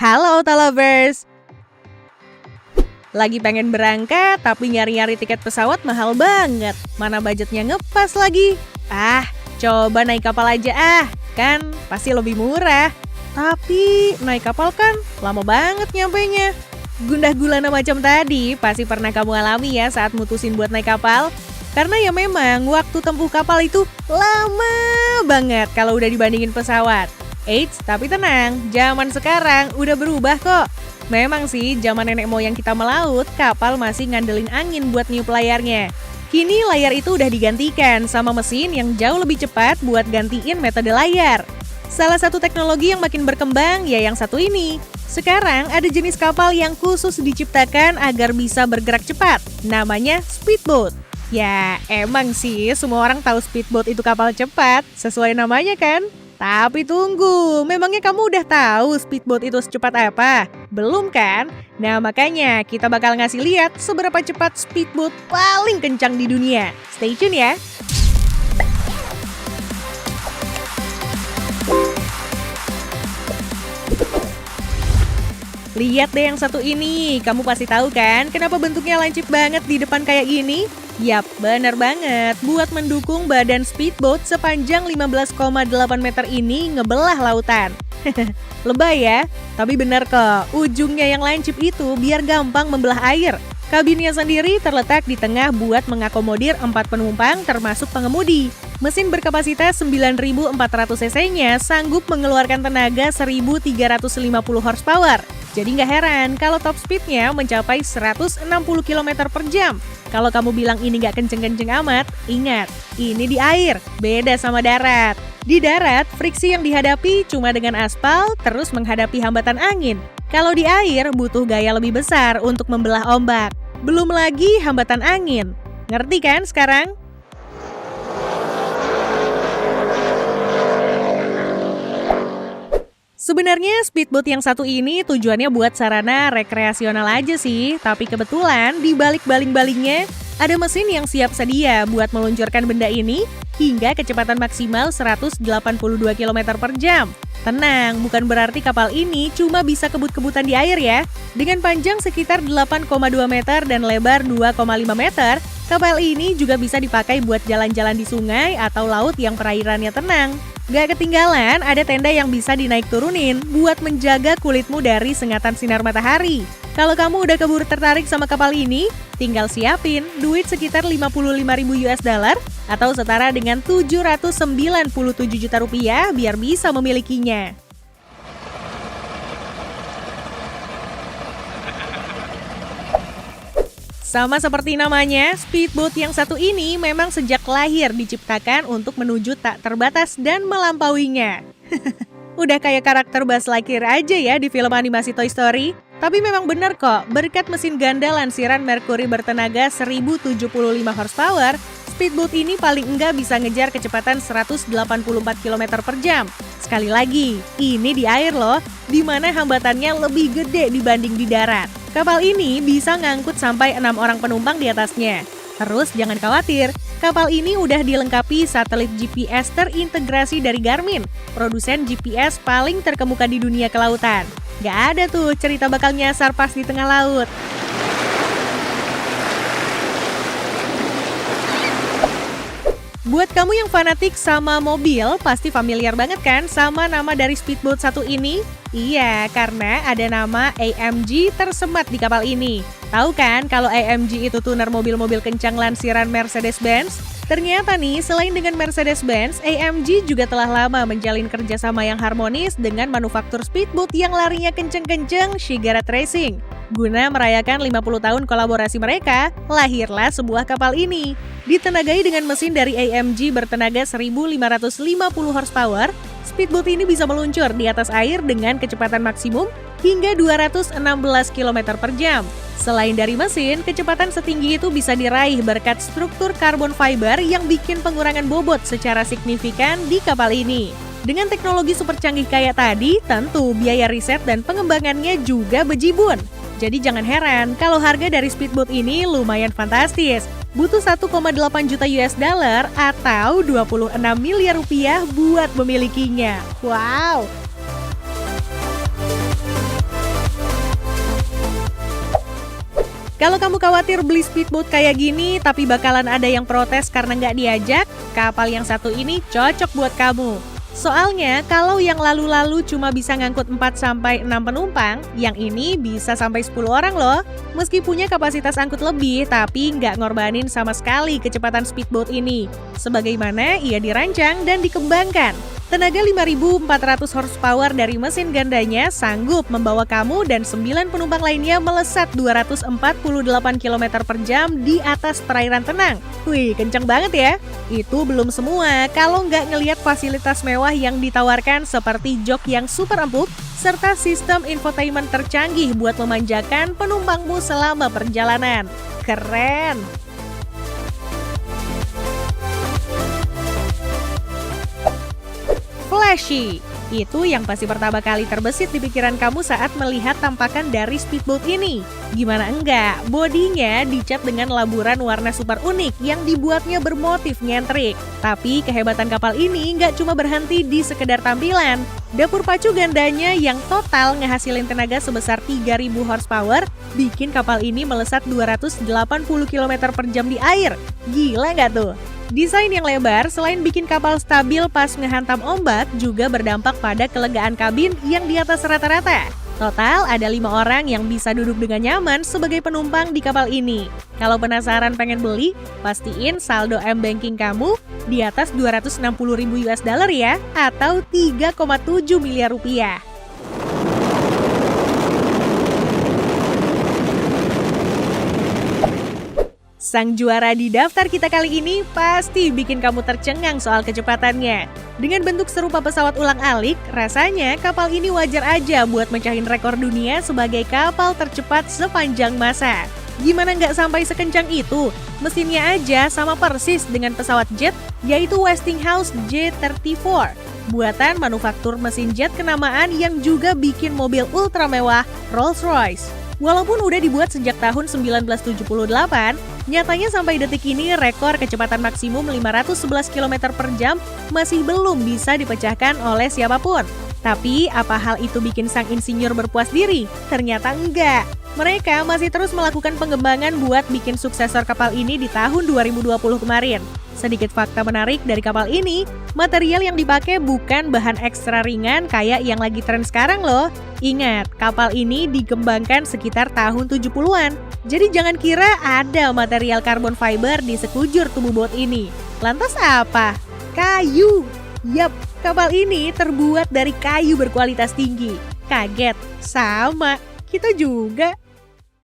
Halo Auto Lovers! Lagi pengen berangkat tapi nyari-nyari tiket pesawat mahal banget. Mana budgetnya ngepas lagi? Coba naik kapal aja kan pasti lebih murah. Tapi naik kapal kan lama banget nyampenya. Gundah gulana macam tadi pasti pernah kamu alami ya saat mutusin buat naik kapal. Karena ya memang waktu tempuh kapal itu lama banget kalau udah dibandingin pesawat. Eits, tapi tenang, zaman sekarang udah berubah kok. Memang sih, zaman nenek moyang kita melaut, kapal masih ngandelin angin buat niup layarnya. Kini layar itu udah digantikan sama mesin yang jauh lebih cepat buat gantiin metode layar. Salah satu teknologi yang makin berkembang ya yang satu ini. Sekarang ada jenis kapal yang khusus diciptakan agar bisa bergerak cepat. Namanya speedboat. Ya, emang sih semua orang tahu speedboat itu kapal cepat, sesuai namanya kan? Tapi tunggu, memangnya kamu udah tahu speedboat itu secepat apa? Belum kan? Nah makanya kita bakal ngasih lihat seberapa cepat speedboat paling kencang di dunia. Stay tune ya! Lihat deh yang satu ini, kamu pasti tahu kan kenapa bentuknya lancip banget di depan kayak gini? Yap, bener banget. Buat mendukung badan speedboat sepanjang 15,8 meter ini ngebelah lautan. Lebay ya? Tapi bener kok, ujungnya yang lancip itu biar gampang membelah air. Kabinnya sendiri terletak di tengah buat mengakomodir 4 penumpang termasuk pengemudi. Mesin berkapasitas 9.400 cc-nya sanggup mengeluarkan tenaga 1.350 horsepower. Jadi nggak heran kalau top speed-nya mencapai 160 km per jam. Kalau kamu bilang ini nggak kenceng-kenceng amat, ingat, ini di air, beda sama darat. Di darat, friksi yang dihadapi cuma dengan aspal terus menghadapi hambatan angin. Kalau di air, butuh gaya lebih besar untuk membelah ombak. Belum lagi hambatan angin. Ngerti kan sekarang? Sebenarnya speedboat yang satu ini tujuannya buat sarana rekreasional aja sih, tapi kebetulan di balik baling-balingnya ada mesin yang siap sedia buat meluncurkan benda ini hingga kecepatan maksimal 182 km per jam. Tenang, bukan berarti kapal ini cuma bisa kebut-kebutan di air ya. Dengan panjang sekitar 8,2 meter dan lebar 2,5 meter, kapal ini juga bisa dipakai buat jalan-jalan di sungai atau laut yang perairannya tenang. Gak ketinggalan, ada tenda yang bisa dinaik turunin buat menjaga kulitmu dari sengatan sinar matahari. Kalau kamu udah keburu tertarik sama kapal ini, tinggal siapin duit sekitar 55.000 US dollar atau setara dengan 797 juta rupiah biar bisa memilikinya. Sama seperti namanya, speedboat yang satu ini memang sejak lahir diciptakan untuk menuju tak terbatas dan melampauinya. Udah kayak karakter Buzz Lightyear aja ya di film animasi Toy Story. Tapi memang benar kok, berkat mesin ganda lansiran Mercury bertenaga 1075 horsepower, speedboat ini paling enggak bisa ngejar kecepatan 184 km per jam. Sekali lagi, ini di air loh, di mana hambatannya lebih gede dibanding di darat. Kapal ini bisa ngangkut sampai 6 orang penumpang di atasnya. Terus jangan khawatir, kapal ini udah dilengkapi satelit GPS terintegrasi dari Garmin, produsen GPS paling terkemuka di dunia kelautan. Gak ada tuh cerita bakal nyasar pas di tengah laut. Buat kamu yang fanatik sama mobil, pasti familiar banget kan sama nama dari speedboat satu ini? Iya, karena ada nama AMG tersemat di kapal ini. Tahu kan kalau AMG itu tuner mobil-mobil kencang lansiran Mercedes-Benz? Ternyata nih, selain dengan Mercedes-Benz, AMG juga telah lama menjalin kerjasama yang harmonis dengan manufaktur speedboat yang larinya kenceng-kenceng, Shigarat Racing. Guna merayakan 50 tahun kolaborasi mereka, lahirlah sebuah kapal ini. Ditenagai dengan mesin dari AMG bertenaga 1.550 horsepower, speedboat ini bisa meluncur di atas air dengan kecepatan maksimum hingga 216 km per jam. Selain dari mesin, kecepatan setinggi itu bisa diraih berkat struktur carbon fiber yang bikin pengurangan bobot secara signifikan di kapal ini. Dengan teknologi super canggih kayak tadi, tentu biaya riset dan pengembangannya juga bejibun. Jadi jangan heran kalau harga dari speedboat ini lumayan fantastis. Butuh 1,8 juta US dollar atau 26 miliar rupiah buat memilikinya. Wow! Kalau kamu khawatir beli speedboat kayak gini tapi bakalan ada yang protes karena nggak diajak, kapal yang satu ini cocok buat kamu. Soalnya kalau yang lalu-lalu cuma bisa ngangkut 4-6 penumpang, yang ini bisa sampai 10 orang loh. Meski punya kapasitas angkut lebih, tapi nggak ngorbanin sama sekali kecepatan speedboat ini. Sebagaimana ia dirancang dan dikembangkan. Tenaga 5.400 horsepower dari mesin gandanya sanggup membawa kamu dan 9 penumpang lainnya melesat 248 km per jam di atas perairan tenang. Wih, kenceng banget ya. Itu belum semua, kalau nggak ngelihat fasilitas mewah yang ditawarkan seperti jok yang super empuk, serta sistem infotainment tercanggih buat memanjakan penumpangmu selama perjalanan. Keren! Flashy. Itu yang pasti pertama kali terbesit di pikiran kamu saat melihat tampakan dari speedboat ini. Gimana enggak, bodinya dicat dengan laburan warna super unik yang dibuatnya bermotif nyentrik. Tapi kehebatan kapal ini nggak cuma berhenti di sekedar tampilan. Dapur pacu gandanya yang total ngehasilin tenaga sebesar 3.000 horsepower bikin kapal ini melesat 280 km per jam di air. Gila nggak tuh? Desain yang lebar selain bikin kapal stabil pas ngehantam ombak juga berdampak pada kelegaan kabin yang di atas rata-rata. Total ada 5 orang yang bisa duduk dengan nyaman sebagai penumpang di kapal ini. Kalau penasaran pengen beli, pastiin saldo M-Banking kamu di atas 260.000 US dollar ya, atau 3,7 miliar rupiah. Sang juara di daftar kita kali ini pasti bikin kamu tercengang soal kecepatannya. Dengan bentuk serupa pesawat ulang-alik, rasanya kapal ini wajar aja buat mecahin rekor dunia sebagai kapal tercepat sepanjang masa. Gimana nggak sampai sekencang itu? Mesinnya aja sama persis dengan pesawat jet, yaitu Westinghouse J34. Buatan manufaktur mesin jet kenamaan yang juga bikin mobil ultra mewah Rolls-Royce. Walaupun udah dibuat sejak tahun 1978, nyatanya sampai detik ini rekor kecepatan maksimum 511 km per jam masih belum bisa dipecahkan oleh siapapun. Tapi apa hal itu bikin sang insinyur berpuas diri? Ternyata enggak. Mereka masih terus melakukan pengembangan buat bikin suksesor kapal ini di tahun 2020 kemarin. Sedikit fakta menarik dari kapal ini, material yang dipakai bukan bahan ekstra ringan kayak yang lagi tren sekarang loh. Ingat, kapal ini dikembangkan sekitar tahun 70-an. Jadi jangan kira ada material carbon fiber di sekujur tubuh bot ini. Lantas apa? Kayu! Yap, kapal ini terbuat dari kayu berkualitas tinggi. Kaget? Sama, kita juga.